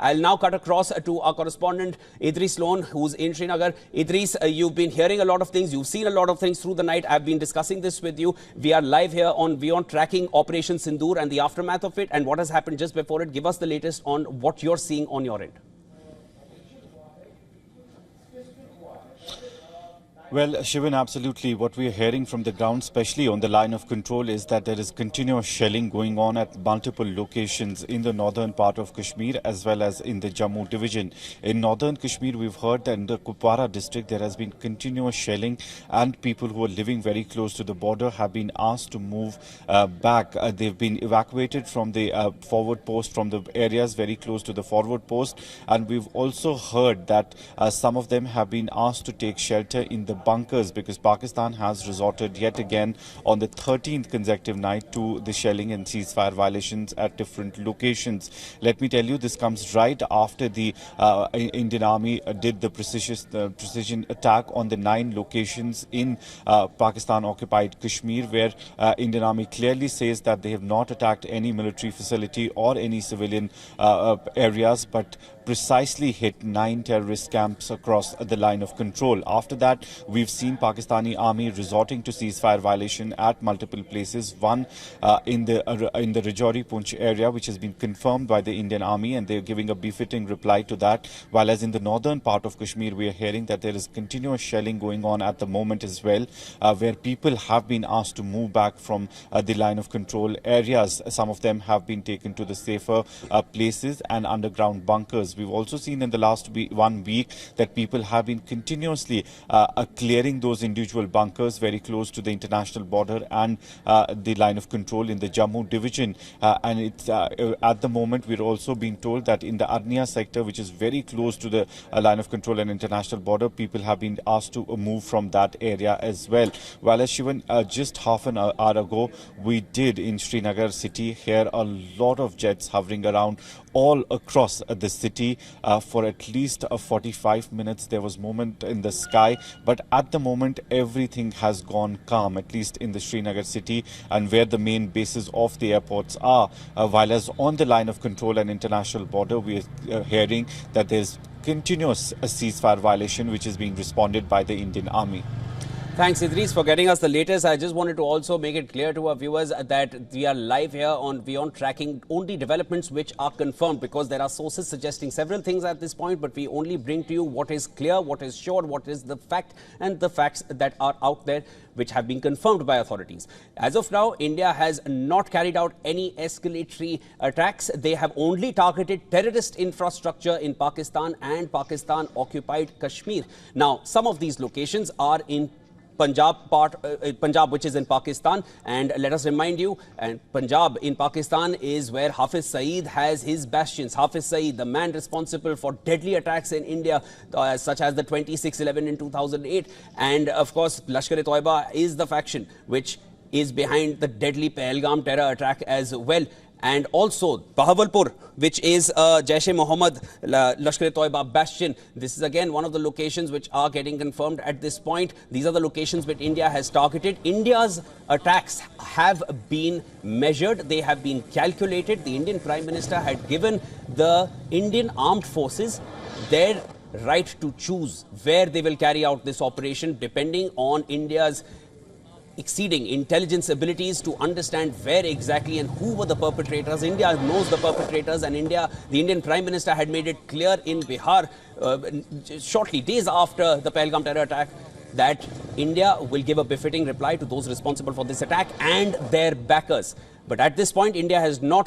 I'll now cut across to our correspondent Idris Loan, who's in Srinagar. Idris, you've been hearing a lot of things. You've seen a lot of things through the night. I've been discussing this with you. We are live here on WION tracking Operation Sindoor and the aftermath of it and what has happened just before it. Give us the latest on what you're seeing on your end. Well, Shivan, absolutely. What we are hearing from the ground, especially on the line of control, is that there is continuous shelling going on at multiple locations in the northern part of Kashmir as well as in the Jammu division. In northern Kashmir, we've heard that in the Kupwara district, there has been continuous shelling and people who are living very close to the border have been asked to move back. They've been evacuated from the forward post, from the areas very close to the forward post. And we've also heard that some of them have been asked to take shelter in the bunkers because Pakistan has resorted yet again on the 13th consecutive night to the shelling and ceasefire violations at different locations. Let me tell you, this comes right after the Indian Army did the precision attack on the 9 locations in Pakistan-occupied Kashmir, where Indian Army clearly says that they have not attacked any military facility or any civilian areas, but precisely hit 9 terrorist camps across the line of control. After that, we've seen Pakistani army resorting to ceasefire violation at multiple places. One in the Rajouri Poonch area, which has been confirmed by the Indian army, and they're giving a befitting reply to that. While as in the northern part of Kashmir, we are hearing that there is continuous shelling going on at the moment as well, where people have been asked to move back from the line of control areas. Some of them have been taken to the safer places and underground bunkers. We've also seen in the last 1 week that people have been continuously clearing those individual bunkers very close to the international border and the line of control in the Jammu division. And it's at the moment we're also being told that in the Arnia sector, which is very close to the line of control and international border, people have been asked to move from that area as well. While as Shivan, just half an hour ago, we did in Srinagar city hear a lot of jets hovering around all across the city for at least 45 minutes. There was movement in the sky, but at the moment everything has gone calm, at least in the Srinagar city and where the main bases of the airports are. While as on the line of control and international border, we are hearing that there's continuous ceasefire violation which is being responded by the Indian Army. Thanks, Idris, for getting us the latest. I just wanted to also make it clear to our viewers that we are live here on WION tracking only developments which are confirmed, because there are sources suggesting several things at this point, but we only bring to you what is clear, what is sure, what is the fact, and the facts that are out there which have been confirmed by authorities. As of now, India has not carried out any escalatory attacks. They have only targeted terrorist infrastructure in Pakistan and Pakistan-occupied Kashmir. Now, some of these locations are in Punjab, which is in Pakistan, and let us remind you, and Punjab in Pakistan is where Hafiz Saeed has his bastions. Hafiz Saeed, the man responsible for deadly attacks in India, such as the 26/11 in 2008, and of course Lashkar-e-Toiba is the faction which is behind the deadly Pahalgam terror attack as well. And also Bahawalpur, which is Jaish-e-Mohammed Lashkar-e-Toiba bastion. This is again one of the locations which are getting confirmed at this point. These are the locations which India has targeted. India's attacks have been measured. They have been calculated. The Indian Prime Minister had given the Indian Armed Forces their right to choose where they will carry out this operation, depending on India's exceeding intelligence abilities to understand where exactly and who were the perpetrators. India knows the perpetrators, and the Indian Prime Minister had made it clear in Bihar shortly, days after the Pahalgam terror attack, that India will give a befitting reply to those responsible for this attack and their backers. But at this point, India has not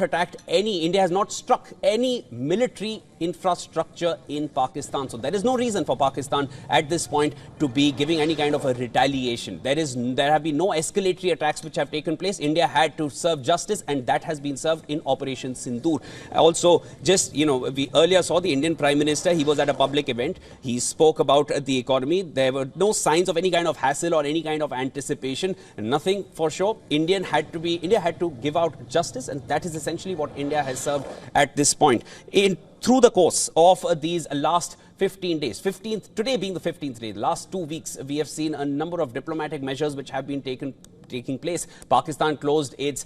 struck any military infrastructure in Pakistan. So there is no reason for Pakistan at this point to be giving any kind of a retaliation. There have been no escalatory attacks which have taken place. India had to serve justice, and that has been served in Operation Sindoor. Also, we earlier saw the Indian Prime Minister. He was at a public event. He spoke about the economy. There were no signs of any kind of hassle or any kind of anticipation. Nothing for sure. India had to give out justice, and that is essentially what India has served at this point. Through the course of these last 15 days, today being the 15th day, the last 2 weeks, we have seen a number of diplomatic measures which have been taking place. Pakistan closed its